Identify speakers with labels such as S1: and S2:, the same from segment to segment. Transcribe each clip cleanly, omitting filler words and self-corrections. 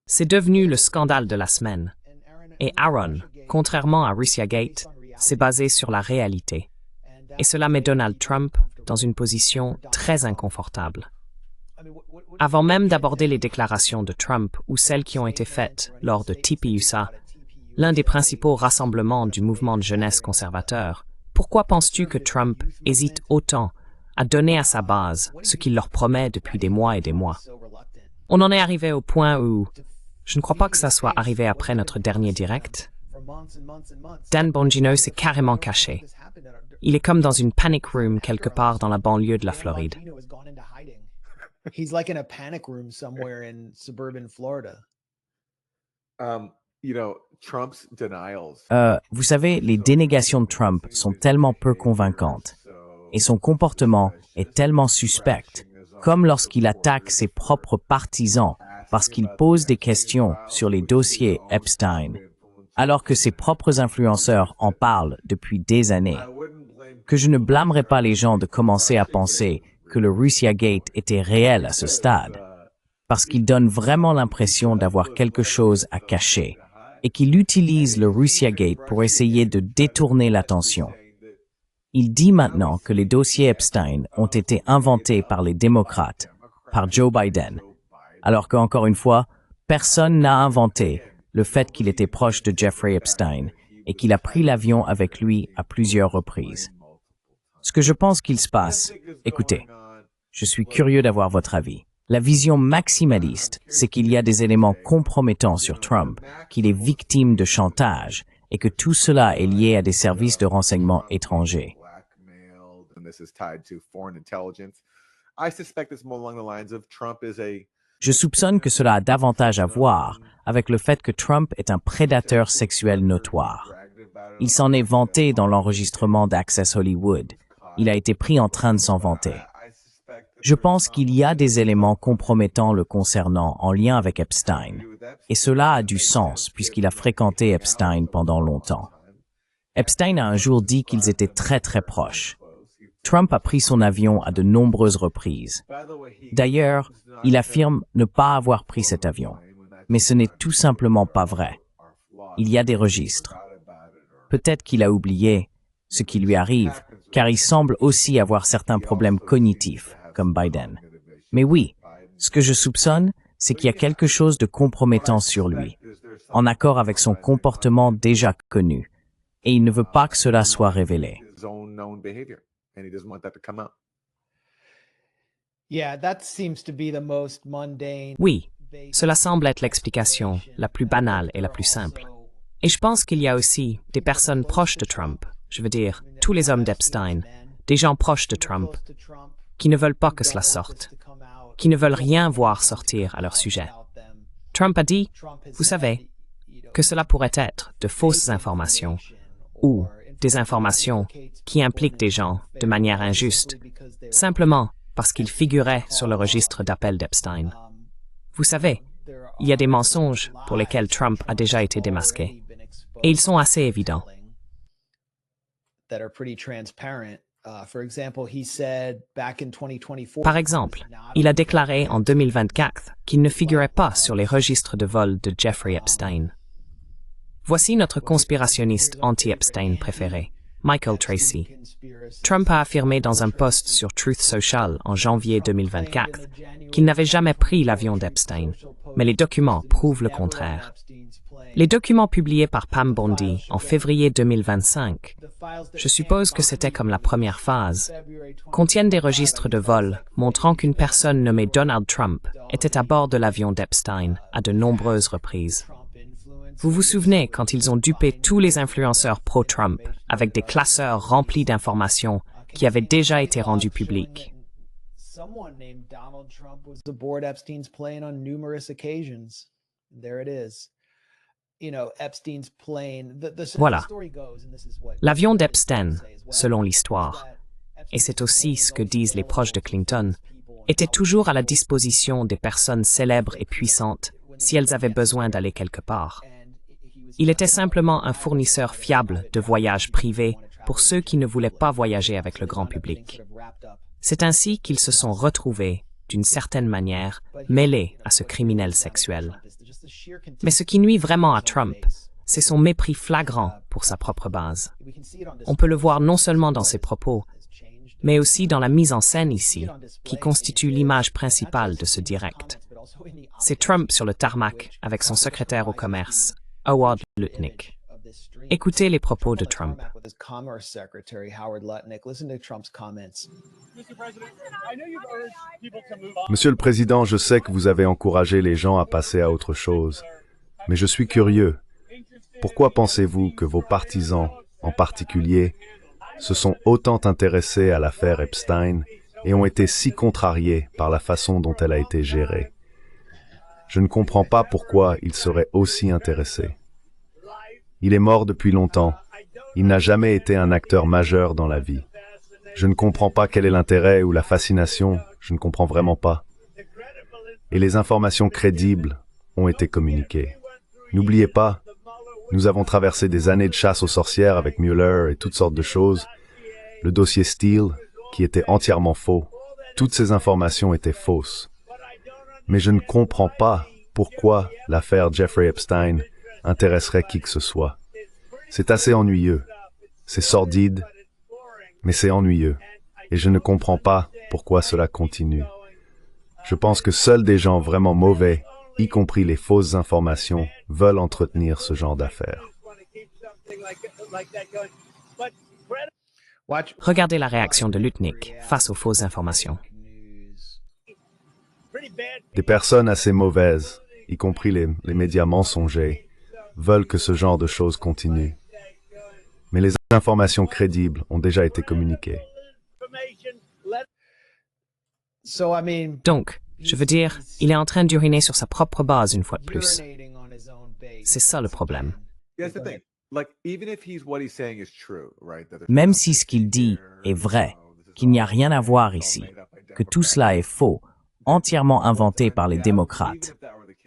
S1: C'est devenu le scandale de la semaine. Et Aaron, contrairement à Russiagate, s'est basé sur la réalité. Et cela met Donald Trump dans une position très inconfortable. Avant même d'aborder les déclarations de Trump ou celles qui ont été faites lors de TPUSA, l'un des principaux rassemblements du mouvement de jeunesse conservateur, pourquoi penses-tu que Trump hésite autant à donner à sa base ce qu'il leur promet depuis des mois et des mois? On en est arrivé au point où, je ne crois pas que ça soit arrivé après notre dernier direct, Dan Bongino s'est carrément caché. Il est comme dans une panic room quelque part dans la banlieue de la Floride.
S2: He's like in a panic room somewhere in suburban Florida.
S3: Vous savez, les dénégations de Trump sont tellement peu convaincantes et son comportement est tellement suspect, comme lorsqu'il attaque ses propres partisans parce qu'il pose des questions sur les dossiers Epstein, alors que ses propres influenceurs en parlent depuis des années, que je ne blâmerai pas les gens de commencer à penser que le Russiagate était réel à ce stade, parce qu'il donne vraiment l'impression d'avoir quelque chose à cacher, et qu'il utilise le Russiagate pour essayer de détourner l'attention. Il dit maintenant que les dossiers Epstein ont été inventés par les démocrates, par Joe Biden, alors qu'encore une fois, personne n'a inventé le fait qu'il était proche de Jeffrey Epstein et qu'il a pris l'avion avec lui à plusieurs reprises. Ce que je pense qu'il se passe, écoutez, je suis curieux d'avoir votre avis. La vision maximaliste, c'est qu'il y a des éléments compromettants sur Trump, qu'il est victime de chantage et que tout cela est lié à des services de renseignement étrangers. Je soupçonne que cela a davantage à voir avec le fait que Trump est un prédateur sexuel notoire. Il s'en est vanté dans l'enregistrement d'Access Hollywood. Il a été pris en train de s'en vanter. Je pense qu'il y a des éléments compromettants le concernant en lien avec Epstein, et cela a du sens puisqu'il a fréquenté Epstein pendant longtemps. Epstein a un jour dit qu'ils étaient très très proches. Trump a pris son avion à de nombreuses reprises. D'ailleurs, il affirme ne pas avoir pris cet avion, mais ce n'est tout simplement pas vrai. Il y a des registres. Peut-être qu'il a oublié ce qui lui arrive, car il semble aussi avoir certains problèmes cognitifs, comme Biden. Mais oui, ce que je soupçonne, c'est qu'il y a quelque chose de compromettant sur lui, en accord avec son comportement déjà connu, et il ne veut pas que cela soit révélé.
S1: Oui, cela semble être l'explication la plus banale et la plus simple. Et je pense qu'il y a aussi des personnes proches de Trump, je veux dire, tous les hommes d'Epstein, des gens proches de Trump, qui ne veulent pas que cela sorte, qui ne veulent rien voir sortir à leur sujet. Trump a dit, vous savez, que cela pourrait être de fausses informations ou des informations qui impliquent des gens de manière injuste, simplement parce qu'ils figuraient sur le registre d'appel d'Epstein. Vous savez, il y a des mensonges pour lesquels Trump a déjà été démasqué, et ils sont assez évidents. Par exemple, il a déclaré en 2024 qu'il ne figurait pas sur les registres de vol de Jeffrey Epstein. Voici notre conspirationniste anti-Epstein préféré, Michael Tracy. Trump a affirmé dans un post sur Truth Social en janvier 2024 qu'il n'avait jamais pris l'avion d'Epstein, mais les documents prouvent le contraire. Les documents publiés par Pam Bondi en février 2025, je suppose que c'était comme la première phase, contiennent des registres de vol montrant qu'une personne nommée Donald Trump était à bord de l'avion d'Epstein à de nombreuses reprises. Vous vous souvenez quand ils ont dupé tous les influenceurs pro-Trump avec des classeurs remplis d'informations qui avaient déjà été rendues publiques? Voilà. L'avion d'Epstein, selon l'histoire, et c'est aussi ce que disent les proches de Clinton, était toujours à la disposition des personnes célèbres et puissantes si elles avaient besoin d'aller quelque part. Il était simplement un fournisseur fiable de voyages privés pour ceux qui ne voulaient pas voyager avec le grand public. C'est ainsi qu'ils se sont retrouvés d'une certaine manière, mêlé à ce criminel sexuel. Mais ce qui nuit vraiment à Trump, c'est son mépris flagrant pour sa propre base. On peut le voir non seulement dans ses propos, mais aussi dans la mise en scène ici, qui constitue l'image principale de ce direct. C'est Trump sur le tarmac avec son secrétaire au commerce, Howard Lutnick. Écoutez les propos de Trump.
S4: Monsieur le Président, je sais que vous avez encouragé les gens à passer à autre chose, mais je suis curieux. Pourquoi pensez-vous que vos partisans, en particulier, se sont autant intéressés à l'affaire Epstein et ont été si contrariés par la façon dont elle a été gérée? Je ne comprends pas pourquoi ils seraient aussi intéressés. Il est mort depuis longtemps. Il n'a jamais été un acteur majeur dans la vie. Je ne comprends pas quel est l'intérêt ou la fascination, je ne comprends vraiment pas. Et les informations crédibles ont été communiquées. N'oubliez pas, nous avons traversé des années de chasse aux sorcières avec Mueller et toutes sortes de choses. Le dossier Steele, qui était entièrement faux. Toutes ces informations étaient fausses. Mais je ne comprends pas pourquoi l'affaire Jeffrey Epstein intéresserait qui que ce soit. C'est assez ennuyeux. C'est sordide, mais c'est ennuyeux. Et je ne comprends pas pourquoi cela continue. Je pense que seuls des gens vraiment mauvais, y compris les fausses informations, veulent entretenir ce genre d'affaires.
S1: Regardez la réaction de Lutnick face aux fausses informations.
S4: Des personnes assez mauvaises, y compris les médias mensongers, veulent que ce genre de choses continue. Mais les informations crédibles ont déjà été communiquées.
S1: Donc, je veux dire, il est en train d'uriner sur sa propre base une fois de plus. C'est ça le problème.
S3: Même si ce qu'il dit est vrai, qu'il n'y a rien à voir ici, que tout cela est faux, entièrement inventé par les démocrates,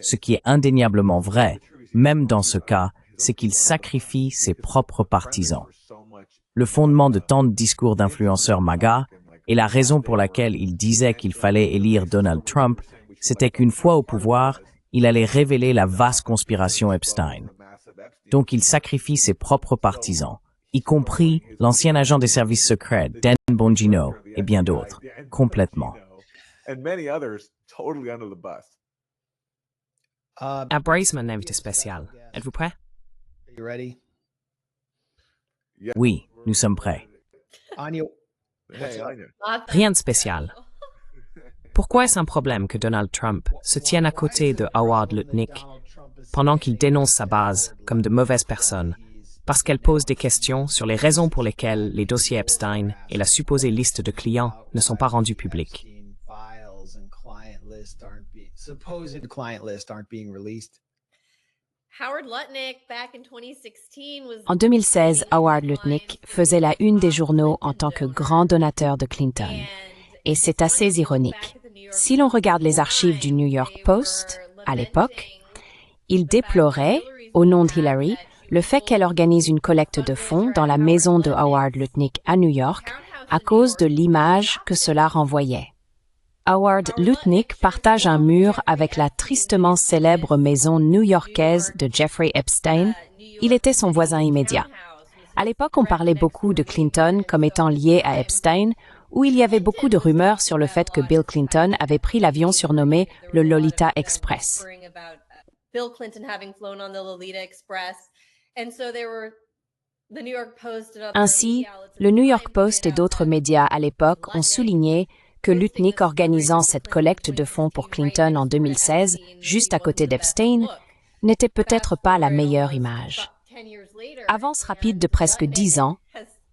S3: ce qui est indéniablement vrai, même dans ce cas, c'est qu'il sacrifie ses propres partisans. Le fondement de tant de discours d'influenceurs MAGA et la raison pour laquelle il disait qu'il fallait élire Donald Trump, c'était qu'une fois au pouvoir, il allait révéler la vaste conspiration Epstein. Donc il sacrifie ses propres partisans, y compris l'ancien agent des services secrets, Dan Bongino, et bien d'autres, complètement.
S1: À Braisman, invité spécial. Êtes-vous prêt?
S3: Oui, nous sommes prêts.
S1: Rien de spécial. Pourquoi est-ce un problème que Donald Trump se tienne à côté de Howard Lutnick pendant qu'il dénonce sa base comme de mauvaises personnes, parce qu'elle pose des questions sur les raisons pour lesquelles les dossiers Epstein et la supposée liste de clients ne sont pas rendus publics?
S5: En 2016, Howard Lutnick faisait la une des journaux en tant que grand donateur de Clinton. Et c'est assez ironique. Si l'on regarde les archives du New York Post, à l'époque, il déplorait, au nom de Hillary, le fait qu'elle organise une collecte de fonds dans la maison de Howard Lutnick à New York à cause de l'image que cela renvoyait. Howard Lutnick partage un mur avec la tristement célèbre maison new-yorkaise de Jeffrey Epstein. Il était son voisin immédiat. À l'époque, on parlait beaucoup de Clinton comme étant lié à Epstein, où il y avait beaucoup de rumeurs sur le fait que Bill Clinton avait pris l'avion surnommé le Lolita Express. Ainsi, le New York Post et d'autres médias à l'époque ont souligné que Lutnick organisant cette collecte de fonds pour Clinton en 2016, juste à côté d'Epstein, n'était peut-être pas la meilleure image. Avance rapide de presque 10 ans,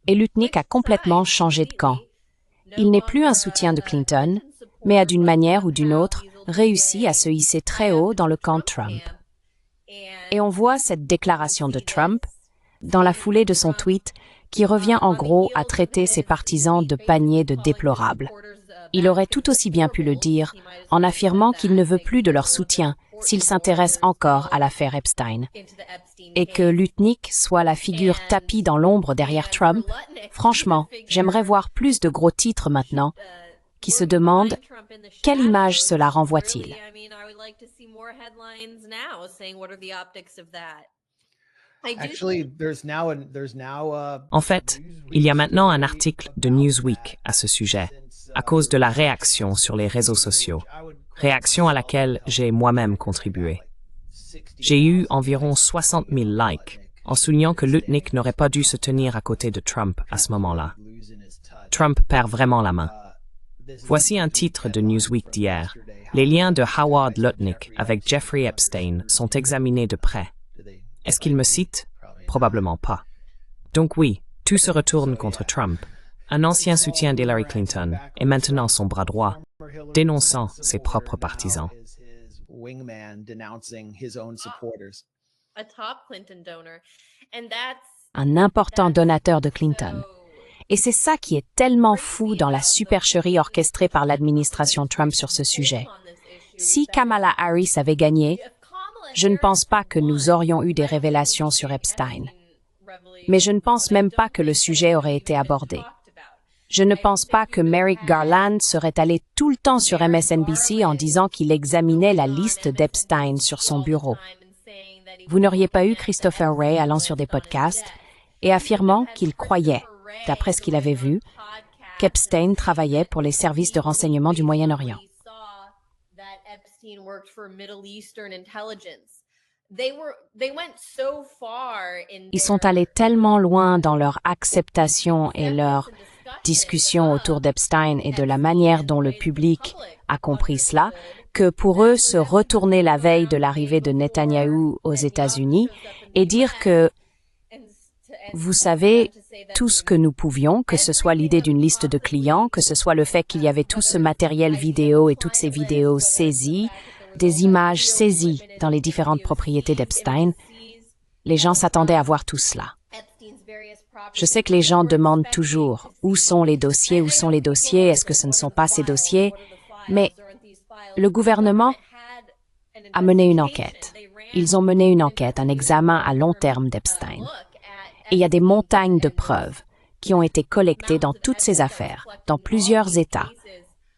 S5: et Lutnick a complètement changé de camp. Il n'est plus un soutien de Clinton, mais a d'une manière ou d'une autre réussi à se hisser très haut dans le camp Trump. Et on voit cette déclaration de Trump dans la foulée de son tweet qui revient en gros à traiter ses partisans de paniers de déplorables. Il aurait tout aussi bien pu le dire en affirmant qu'il ne veut plus de leur soutien s'il s'intéresse encore à l'affaire Epstein. Et que Lutnick soit la figure tapie dans l'ombre derrière Trump, franchement, j'aimerais voir plus de gros titres maintenant qui se demandent quelle image cela renvoie-t-il.
S1: En fait, il y a maintenant un article de Newsweek à ce sujet, à cause de la réaction sur les réseaux sociaux, réaction à laquelle j'ai moi-même contribué. J'ai eu environ 60 000 likes en soulignant que Lutnick n'aurait pas dû se tenir à côté de Trump à ce moment-là. Trump perd vraiment la main. Voici un titre de Newsweek d'hier. Les liens de Howard Lutnick avec Jeffrey Epstein sont examinés de près. Est-ce qu'il me cite? Probablement pas. Donc oui, tout se retourne contre Trump. Un ancien soutien d'Hillary Clinton est maintenant son bras droit, dénonçant ses propres partisans.
S5: Un important donateur de Clinton. Et c'est ça qui est tellement fou dans la supercherie orchestrée par l'administration Trump sur ce sujet. Si Kamala Harris avait gagné, je ne pense pas que nous aurions eu des révélations sur Epstein. Mais je ne pense même pas que le sujet aurait été abordé. Je ne pense pas que Merrick Garland serait allé tout le temps sur MSNBC en disant qu'il examinait la liste d'Epstein sur son bureau. Vous n'auriez pas eu Christopher Wray allant sur des podcasts et affirmant qu'il croyait, d'après ce qu'il avait vu, qu'Epstein travaillait pour les services de renseignement du Moyen-Orient. Ils sont allés tellement loin dans leur acceptation et leur discussion autour d'Epstein et de la manière dont le public a compris cela, que pour eux, se retourner la veille de l'arrivée de Netanyahou aux États-Unis et dire que, vous savez, tout ce que nous pouvions, que ce soit l'idée d'une liste de clients, que ce soit le fait qu'il y avait tout ce matériel vidéo et toutes ces vidéos saisies, des images saisies dans les différentes propriétés d'Epstein, les gens s'attendaient à voir tout cela. Je sais que les gens demandent toujours où sont les dossiers, est-ce que ce ne sont pas ces dossiers, mais le gouvernement a mené une enquête. Ils ont mené une enquête, un examen à long terme d'Epstein. Et il y a des montagnes de preuves qui ont été collectées dans toutes ces affaires, dans plusieurs États,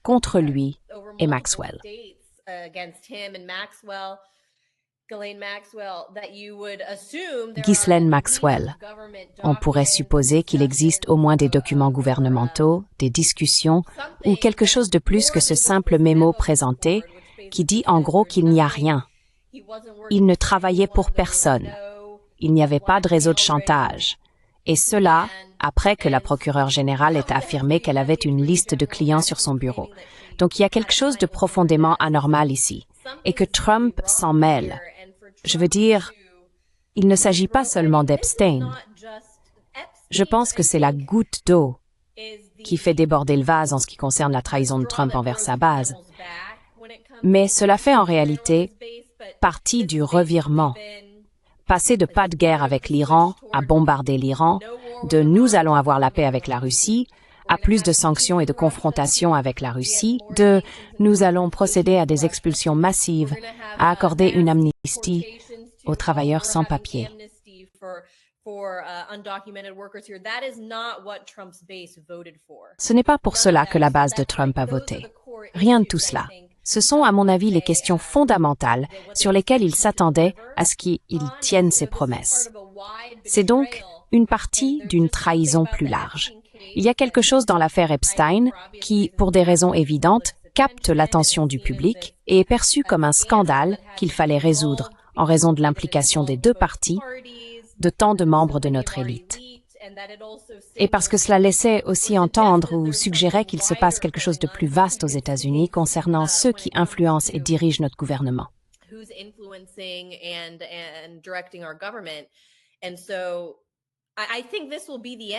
S5: contre lui et Maxwell. Ghislaine Maxwell. On pourrait supposer qu'il existe au moins des documents gouvernementaux, des discussions ou quelque chose de plus que ce simple mémo présenté qui dit en gros qu'il n'y a rien. Il ne travaillait pour personne. Il n'y avait pas de réseau de chantage. Et cela, après que la procureure générale ait affirmé qu'elle avait une liste de clients sur son bureau. Donc il y a quelque chose de profondément anormal ici. Et que Trump s'en mêle. Je veux dire, il ne s'agit pas seulement d'Epstein. Je pense que c'est la goutte d'eau qui fait déborder le vase en ce qui concerne la trahison de Trump envers sa base. Mais cela fait en réalité partie du revirement. Passer de pas de guerre avec l'Iran à bombarder l'Iran, de nous allons avoir la paix avec la Russie, à plus de sanctions et de confrontations avec la Russie, de nous allons procéder à des expulsions massives, à accorder une amnistie aux travailleurs sans papier. Ce n'est pas pour cela que la base de Trump a voté. Rien de tout cela. Ce sont, à mon avis, les questions fondamentales sur lesquelles il s'attendait à ce qu'il tienne ses promesses. C'est donc une partie d'une trahison plus large. Il y a quelque chose dans l'affaire Epstein qui, pour des raisons évidentes, capte l'attention du public et est perçu comme un scandale qu'il fallait résoudre en raison de l'implication des deux parties, de tant de membres de notre élite. Et parce que cela laissait aussi entendre ou suggérait qu'il se passe quelque chose de plus vaste aux États-Unis concernant ceux qui influencent et dirigent notre gouvernement.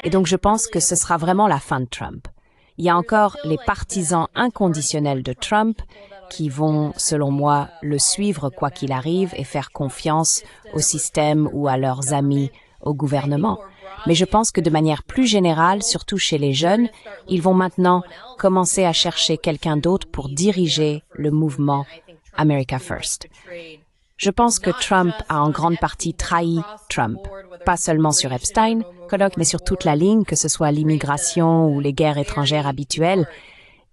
S5: Et donc je pense que ce sera vraiment la fin de Trump. Il y a encore les partisans inconditionnels de Trump qui vont, selon moi, le suivre quoi qu'il arrive et faire confiance au système ou à leurs amis au gouvernement. Mais je pense que de manière plus générale, surtout chez les jeunes, ils vont maintenant commencer à chercher quelqu'un d'autre pour diriger le mouvement America First. Je pense que Trump a en grande partie trahi Trump, pas seulement sur Epstein, mais sur toute la ligne, que ce soit l'immigration ou les guerres étrangères habituelles.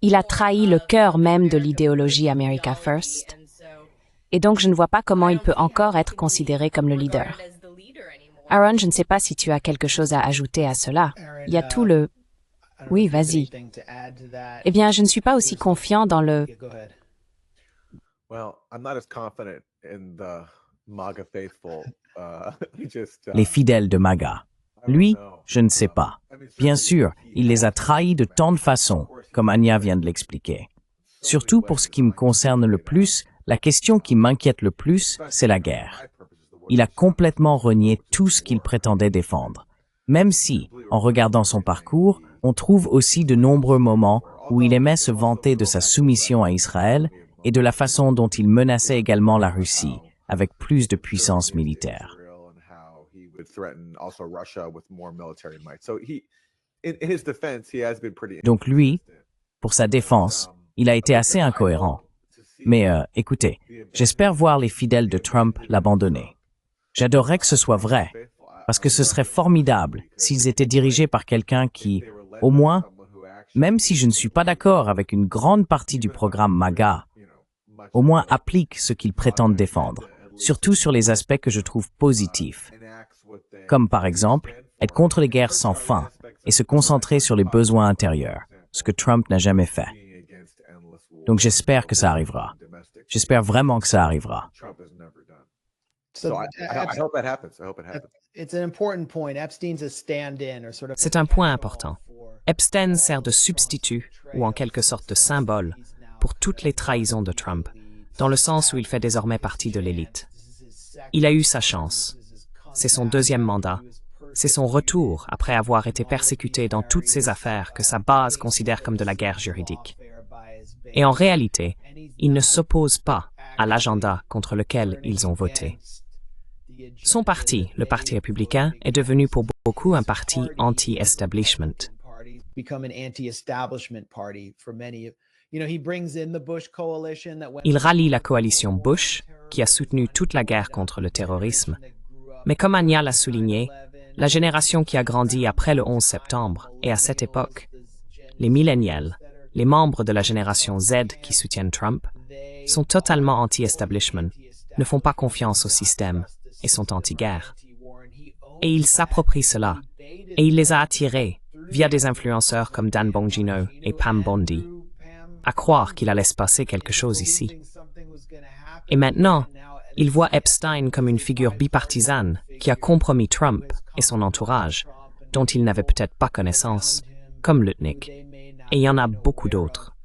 S5: Il a trahi le cœur même de l'idéologie America First. Et donc, je ne vois pas comment il peut encore être considéré comme le leader. Aaron, je ne sais pas si tu as quelque chose à ajouter à cela. Il y a tout le... Oui, vas-y. Eh bien, je ne suis pas aussi confiant dans le...
S3: Les fidèles de MAGA. Lui, je ne sais pas. Bien sûr, il les a trahis de tant de façons, comme Anya vient de l'expliquer. Surtout pour ce qui me concerne le plus, la question qui m'inquiète le plus, c'est la guerre. Il a complètement renié tout ce qu'il prétendait défendre. Même si, en regardant son parcours, on trouve aussi de nombreux moments où il aimait se vanter de sa soumission à Israël et de la façon dont il menaçait également la Russie, avec plus de puissance militaire. Donc lui, pour sa défense, il a été assez incohérent. Mais écoutez, j'espère voir les fidèles de Trump l'abandonner. J'adorerais que ce soit vrai, parce que ce serait formidable s'ils étaient dirigés par quelqu'un qui, au moins, même si je ne suis pas d'accord avec une grande partie du programme MAGA, au moins applique ce qu'ils prétendent défendre, surtout sur les aspects que je trouve positifs, comme par exemple être contre les guerres sans fin et se concentrer sur les besoins intérieurs, ce que Trump n'a jamais fait. Donc j'espère que ça arrivera. J'espère vraiment que ça arrivera.
S1: C'est un point important. Epstein sert de substitut, ou en quelque sorte de symbole, pour toutes les trahisons de Trump, dans le sens où il fait désormais partie de l'élite. Il a eu sa chance. C'est son deuxième mandat. C'est son retour après avoir été persécuté dans toutes ses affaires que sa base considère comme de la guerre juridique. Et en réalité, il ne s'oppose pas à l'agenda contre lequel ils ont voté. Son parti, le Parti républicain, est devenu pour beaucoup un parti anti-establishment. Il rallie la coalition Bush, qui a soutenu toute la guerre contre le terrorisme. Mais comme Anya l'a souligné, la génération qui a grandi après le 11 septembre et à cette époque, les millénials, les membres de la génération Z qui soutiennent Trump, sont totalement anti-establishment, ne font pas confiance au système et sont anti-guerre. Et il s'approprie cela, et il les a attirés, via des influenceurs comme Dan Bongino et Pam Bondi, à croire qu'il allait se passer quelque chose ici. Et maintenant, il voit Epstein comme une figure bipartisane qui a compromis Trump et son entourage, dont il n'avait peut-être pas connaissance, comme Lutnick. Et il y en a beaucoup d'autres.